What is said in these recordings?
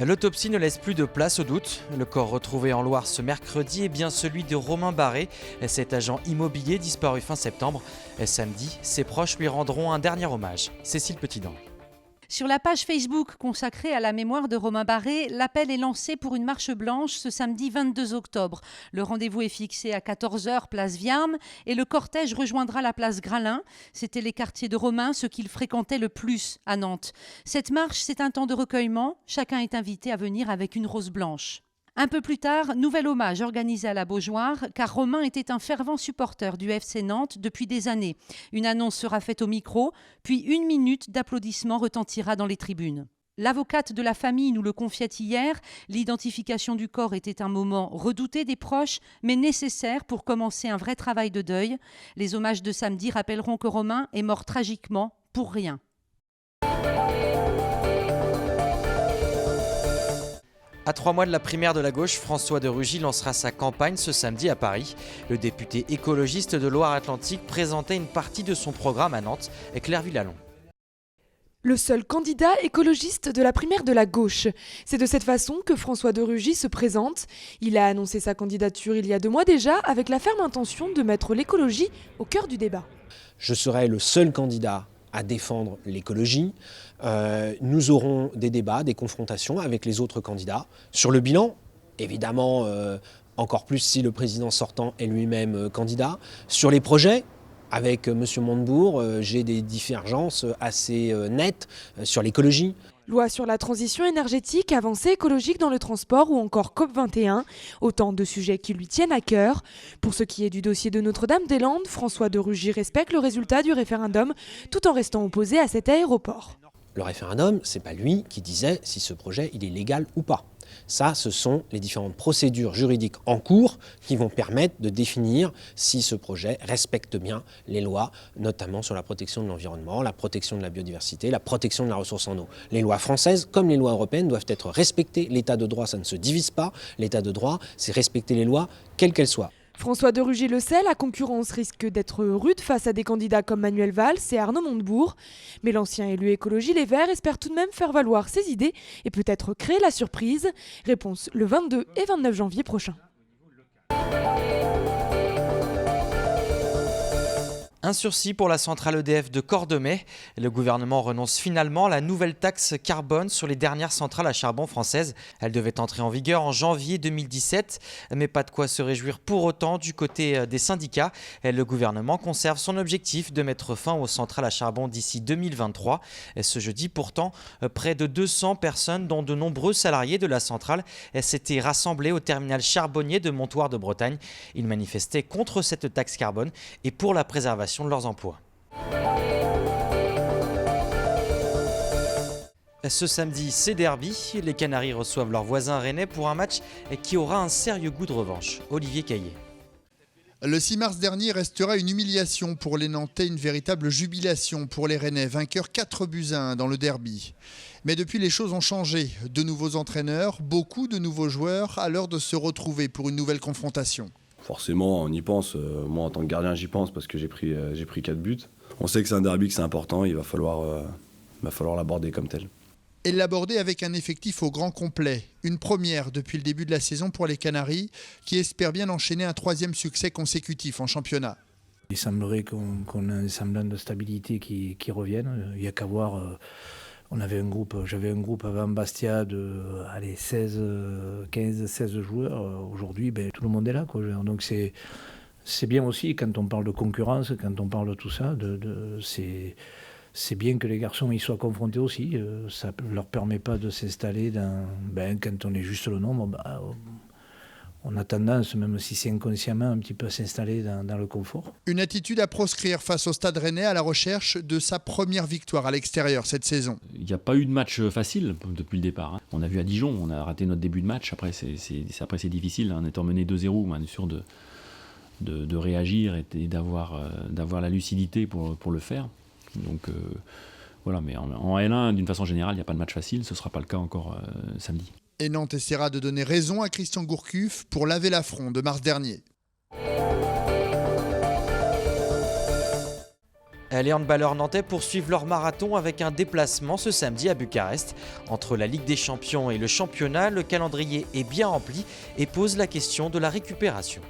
L'autopsie ne laisse plus de place au doute. Le corps retrouvé en Loire ce mercredi est bien celui de Romain Barré, cet agent immobilier disparu fin septembre. Samedi, ses proches lui rendront un dernier hommage. Cécile Petitdent. Sur la page Facebook consacrée à la mémoire de Romain Barré, l'appel est lancé pour une marche blanche ce samedi 22 octobre. Le rendez-vous est fixé à 14h, place Viarme, et le cortège rejoindra la place Gralin. C'était les quartiers de Romain, ceux qu'il fréquentait le plus à Nantes. Cette marche, c'est un temps de recueillement. Chacun est invité à venir avec une rose blanche. Un peu plus tard, nouvel hommage organisé à la Beaujoire, car Romain était un fervent supporter du FC Nantes depuis des années. Une annonce sera faite au micro, puis 1 minute d'applaudissements retentira dans les tribunes. L'avocate de la famille nous le confiait hier, l'identification du corps était un moment redouté des proches, mais nécessaire pour commencer un vrai travail de deuil. Les hommages de samedi rappelleront que Romain est mort tragiquement pour rien. À 3 mois de la primaire de la gauche, François de Rugy lancera sa campagne ce samedi à Paris. Le député écologiste de Loire-Atlantique présentait une partie de son programme à Nantes, Claire Villalon. Le seul candidat écologiste de la primaire de la gauche. C'est de cette façon que François de Rugy se présente. Il a annoncé sa candidature il y a 2 mois déjà, avec la ferme intention de mettre l'écologie au cœur du débat. Je serai le seul candidat à défendre l'écologie. Nous aurons des débats, des confrontations avec les autres candidats. Sur le bilan, évidemment, encore plus si le président sortant est lui-même candidat. Sur les projets, avec M. Montebourg, j'ai des divergences assez nettes sur l'écologie. Loi sur la transition énergétique, avancée écologique dans le transport ou encore COP21, autant de sujets qui lui tiennent à cœur. Pour ce qui est du dossier de Notre-Dame-des-Landes, François de Rugy respecte le résultat du référendum tout en restant opposé à cet aéroport. Le référendum, c'est pas lui qui disait si ce projet il est légal ou pas. Ça, ce sont les différentes procédures juridiques en cours qui vont permettre de définir si ce projet respecte bien les lois, notamment sur la protection de l'environnement, la protection de la biodiversité, la protection de la ressource en eau. Les lois françaises, comme les lois européennes, doivent être respectées. L'état de droit, ça ne se divise pas. L'état de droit, c'est respecter les lois, quelles qu'elles soient. François de Rugy le sait, la concurrence risque d'être rude face à des candidats comme Manuel Valls et Arnaud Montebourg. Mais l'ancien élu écologie Les Verts espère tout de même faire valoir ses idées et peut-être créer la surprise. Réponse le 22 et 29 janvier prochain. Un sursis pour la centrale EDF de Cordemais. Le gouvernement renonce finalement à la nouvelle taxe carbone sur les dernières centrales à charbon françaises. Elle devait entrer en vigueur en janvier 2017, mais pas de quoi se réjouir pour autant du côté des syndicats. Le gouvernement conserve son objectif de mettre fin aux centrales à charbon d'ici 2023. Ce jeudi, pourtant, près de 200 personnes, dont de nombreux salariés de la centrale, s'étaient rassemblées au terminal charbonnier de Montoire de Bretagne. Ils manifestaient contre cette taxe carbone et pour la préservation de leurs emplois. Ce samedi, c'est derby. Les Canaries reçoivent leurs voisins rennais pour un match qui aura un sérieux goût de revanche. Olivier Caillé. Le 6 mars dernier restera une humiliation pour les Nantais, une véritable jubilation pour les Rennais, vainqueurs 4-1 dans le derby. Mais depuis, les choses ont changé. De nouveaux entraîneurs, beaucoup de nouveaux joueurs, à l'heure de se retrouver pour une nouvelle confrontation. Forcément, on y pense. Moi, en tant que gardien, j'y pense parce que j'ai pris 4 buts. On sait que c'est un derby, que c'est important. Il va falloir l'aborder comme tel. Et l'aborder avec un effectif au grand complet. Une première depuis le début de la saison pour les Canaries, qui espèrent bien enchaîner un 3e succès consécutif en championnat. Il semblerait qu'on ait un semblant de stabilité qui revienne. Il n'y a qu'à voir. J'avais un groupe avant Bastia de 15-16 joueurs. Aujourd'hui, tout le monde est là, quoi. Donc c'est bien aussi quand on parle de concurrence, quand on parle de tout ça, c'est bien que les garçons y soient confrontés aussi. Ça ne leur permet pas de s'installer quand on est juste le nombre. On a tendance, même si c'est inconsciemment, un petit peu à s'installer dans le confort. Une attitude à proscrire face au Stade Rennais à la recherche de sa première victoire à l'extérieur cette saison. Il n'y a pas eu de match facile depuis le départ. On a vu à Dijon, on a raté notre début de match. Après, c'est difficile. En étant mené 2-0, on est sûr de réagir et d'avoir la lucidité pour le faire. Donc voilà, mais en L1, d'une façon générale, il n'y a pas de match facile. Ce ne sera pas le cas encore samedi. Et Nantes essaiera de donner raison à Christian Gourcuff pour laver l'affront de mars dernier. Les handballeurs nantais poursuivent leur marathon avec un déplacement ce samedi à Bucarest. Entre la Ligue des Champions et le championnat, le calendrier est bien rempli et pose la question de la récupération.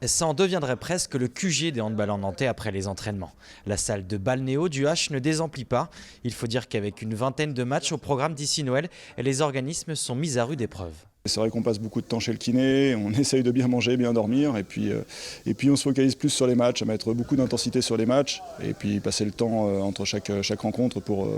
Ça en deviendrait presque le QG des handballeurs nantais après les entraînements. La salle de balnéo du H ne désemplit pas. Il faut dire qu'avec une vingtaine de matchs au programme d'ici Noël, les organismes sont mis à rude épreuve. C'est vrai qu'on passe beaucoup de temps chez le kiné, on essaye de bien manger, bien dormir, et puis on se focalise plus sur les matchs, à mettre beaucoup d'intensité sur les matchs, et puis passer le temps entre chaque rencontre pour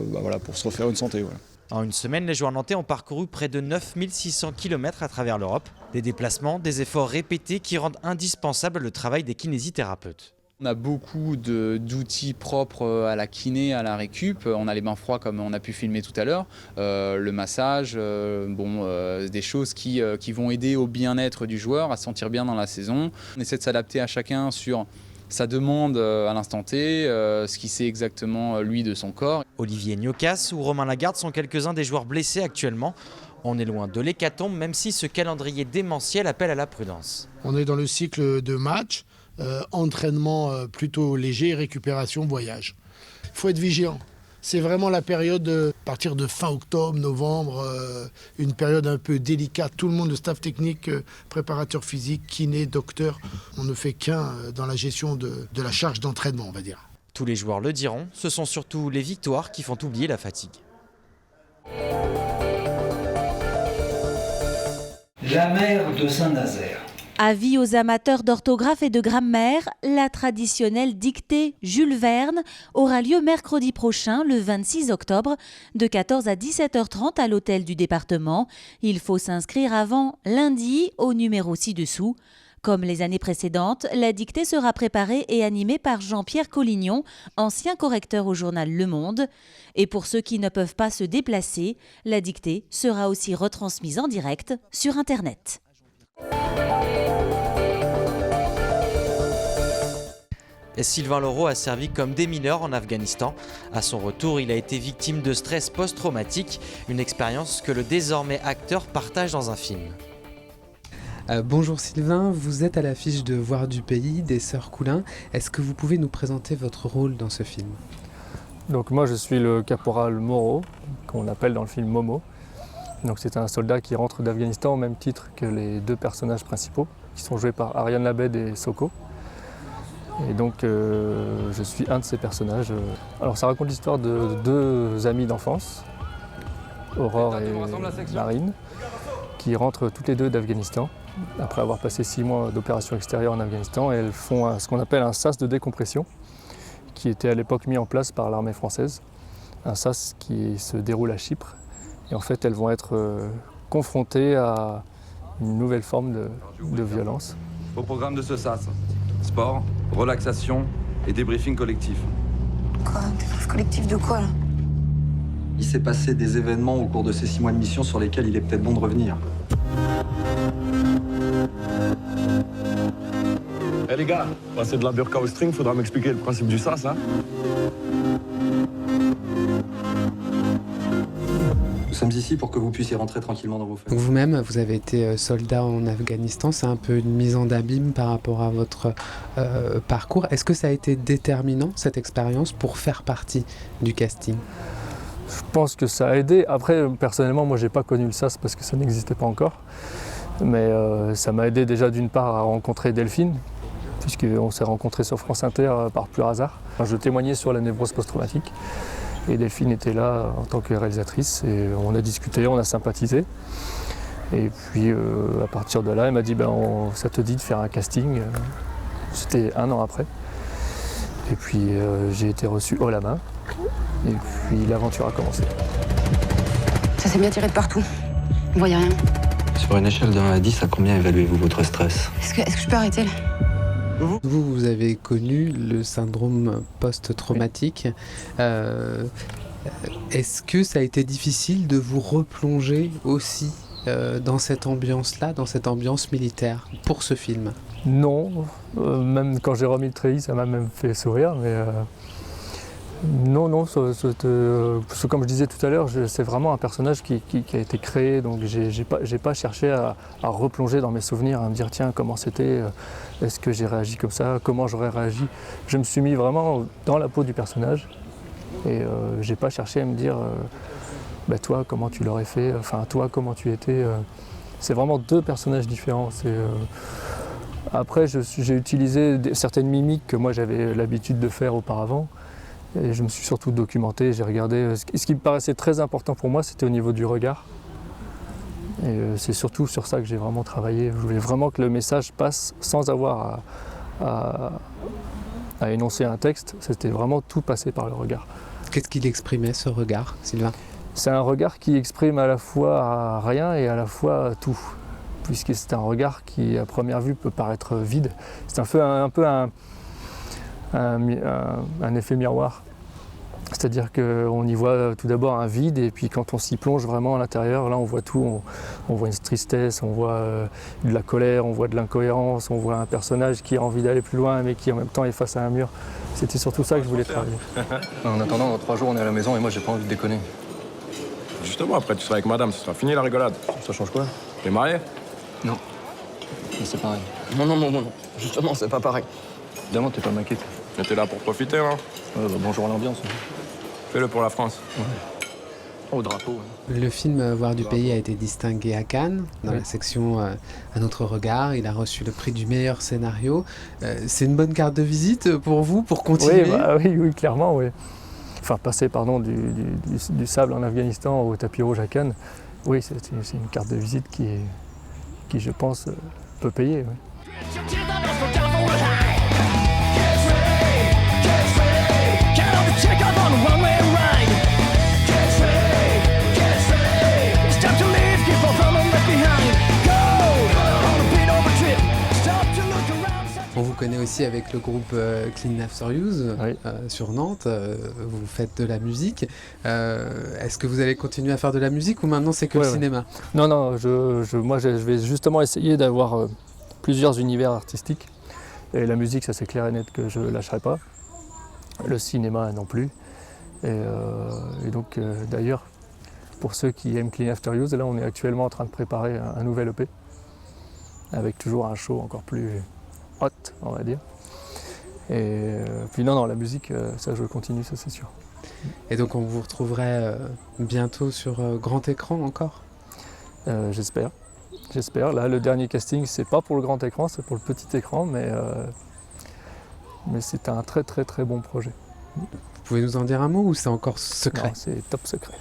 se refaire une santé. Voilà. En une semaine, les joueurs nantais ont parcouru près de 9600 km à travers l'Europe. Des déplacements, des efforts répétés qui rendent indispensable le travail des kinésithérapeutes. On a beaucoup d'outils propres à la kiné, à la récup. On a les bains froids comme on a pu filmer tout à l'heure, le massage, des choses qui vont aider au bien-être du joueur, à se sentir bien dans la saison. On essaie de s'adapter à chacun sur sa demande à l'instant T, ce qu'il sait exactement lui de son corps. Olivier Gnocas ou Romain Lagarde sont quelques-uns des joueurs blessés actuellement. On est loin de l'hécatombe, même si ce calendrier démentiel appelle à la prudence. On est dans le cycle de match. Entraînement plutôt léger, récupération, voyage. Il faut être vigilant. C'est vraiment la période, à partir de fin octobre, novembre, une période un peu délicate. Tout le monde, le staff technique, préparateur physique, kiné, docteur, on ne fait qu'un dans la gestion de la charge d'entraînement, on va dire. Tous les joueurs le diront, ce sont surtout les victoires qui font oublier la fatigue. La mer de Saint-Nazaire. Avis aux amateurs d'orthographe et de grammaire, la traditionnelle dictée Jules Verne aura lieu mercredi prochain, le 26 octobre, de 14 à 17h30 à l'hôtel du département. Il faut s'inscrire avant lundi au numéro ci-dessous. Comme les années précédentes, la dictée sera préparée et animée par Jean-Pierre Collignon, ancien correcteur au journal Le Monde. Et pour ceux qui ne peuvent pas se déplacer, la dictée sera aussi retransmise en direct sur Internet. Et Sylvain Leroux a servi comme démineur en Afghanistan. À son retour, il a été victime de stress post-traumatique, une expérience que le désormais acteur partage dans un film. Bonjour Sylvain, vous êtes à l'affiche de Voir du pays, des Sœurs Coulin. Est-ce que vous pouvez nous présenter votre rôle dans ce film ? Donc moi je suis le caporal Moreau, qu'on appelle dans le film Momo. Donc c'est un soldat qui rentre d'Afghanistan au même titre que les deux personnages principaux, qui sont joués par Ariane Labed et Soko. Et donc je suis un de ces personnages. Alors ça raconte l'histoire de deux amies d'enfance, Aurore et Marine, qui rentrent toutes les deux d'Afghanistan, après avoir passé 6 mois d'opération extérieure en Afghanistan. Et elles font ce qu'on appelle un sas de décompression, qui était à l'époque mis en place par l'armée française. Un sas qui se déroule à Chypre. Et en fait, elles vont être confrontées à une nouvelle forme de violence. Au programme de ce sas, sport, relaxation et débriefing collectif. Quoi ? Débrief collectif de quoi, là ? Il s'est passé des événements au cours de ces 6 mois de mission sur lesquels il est peut-être bon de revenir. Eh les gars, passer de la burqa au string, faudra m'expliquer le principe du sas, hein. Nous sommes ici pour que vous puissiez rentrer tranquillement dans vos familles. Donc vous-même, vous avez été soldat en Afghanistan, c'est un peu une mise en abîme par rapport à votre parcours. Est-ce que ça a été déterminant, cette expérience, pour faire partie du casting ? Je pense que ça a aidé. Après, personnellement, moi, j'ai pas connu le sas parce que ça n'existait pas encore. Mais ça m'a aidé déjà d'une part à rencontrer Delphine, puisqu'on s'est rencontrés sur France Inter par pur hasard. Je témoignais sur la névrose post-traumatique et Delphine était là en tant que réalisatrice et on a discuté, on a sympathisé. Et puis à partir de là, elle m'a dit ça te dit de faire un casting. C'était 1 an après. Et puis j'ai été reçu haut la main et puis l'aventure a commencé. Ça s'est bien tiré de partout. On voyait rien. Sur une échelle de 1 à 10, à combien évaluez-vous votre stress ? Est-ce que je peux arrêter là ? Vous avez connu le syndrome post-traumatique. Est-ce que ça a été difficile de vous replonger aussi dans cette ambiance-là, dans cette ambiance militaire, pour ce film ? Non, même quand j'ai remis le treillis, ça m'a même fait sourire, Non, parce que comme je disais tout à l'heure, c'est vraiment un personnage qui a été créé, donc j'ai pas cherché à replonger dans mes souvenirs, à me dire tiens comment c'était, est-ce que j'ai réagi comme ça, comment j'aurais réagi. Je me suis mis vraiment dans la peau du personnage et j'ai pas cherché à me dire toi comment tu l'aurais fait, enfin toi comment tu étais. C'est vraiment deux personnages différents. Après j'ai utilisé certaines mimiques que moi j'avais l'habitude de faire auparavant. Et je me suis surtout documenté, j'ai regardé. Ce qui me paraissait très important pour moi, c'était au niveau du regard. Et c'est surtout sur ça que j'ai vraiment travaillé. Je voulais vraiment que le message passe sans avoir à énoncer un texte. C'était vraiment tout passé par le regard. Qu'est-ce qu'il exprimait, ce regard, Sylvain? C'est un regard qui exprime à la fois rien et à la fois tout. Puisque c'est un regard qui, à première vue, peut paraître vide. C'est un peu un effet miroir. C'est-à-dire qu'on y voit tout d'abord un vide et puis quand on s'y plonge vraiment à l'intérieur, là on voit tout, on voit une tristesse, on voit de la colère, on voit de l'incohérence, on voit un personnage qui a envie d'aller plus loin mais qui en même temps est face à un mur. C'était surtout ça que je voulais travailler. En attendant, dans 3 jours on est à la maison et moi j'ai pas envie de déconner. Justement, après tu seras avec madame, ce sera fini la rigolade. Ça change quoi? T'es marié? Non. Mais c'est pareil. Non. Justement, c'est pas pareil. Évidemment, t'es pas maquette. Mais t'es là pour profiter, hein? Bonjour à l'ambiance. Fais-le pour la France. Ouais. Au drapeau. Le film Voir du pays a été distingué à Cannes, dans la section Un autre regard. Il a reçu le prix du meilleur scénario. C'est une bonne carte de visite pour vous, pour continuer? Oui, clairement, oui. Enfin, passer du sable en Afghanistan au tapis rouge à Cannes, oui, c'est une carte de visite qui je pense, peut payer. Oui. On vous connaît aussi avec le groupe Clean After Use sur Nantes. Vous faites de la musique. Est-ce que vous allez continuer à faire de la musique ou maintenant c'est que le cinéma? Non, moi je vais justement essayer d'avoir plusieurs univers artistiques. Et la musique, ça c'est clair et net que je ne lâcherai pas. Le cinéma non plus. Et donc d'ailleurs, pour ceux qui aiment Clean After Use, là on est actuellement en train de préparer un nouvel EP. Avec toujours un show encore plus hot, on va dire. Et puis non, la musique, ça je continue, ça c'est sûr. Et donc on vous retrouverait bientôt sur grand écran encore? J'espère. Là, le dernier casting, c'est pas pour le grand écran, c'est pour le petit écran, mais c'est un très très très bon projet. Vous pouvez nous en dire un mot ou c'est encore secret? Non, c'est top secret.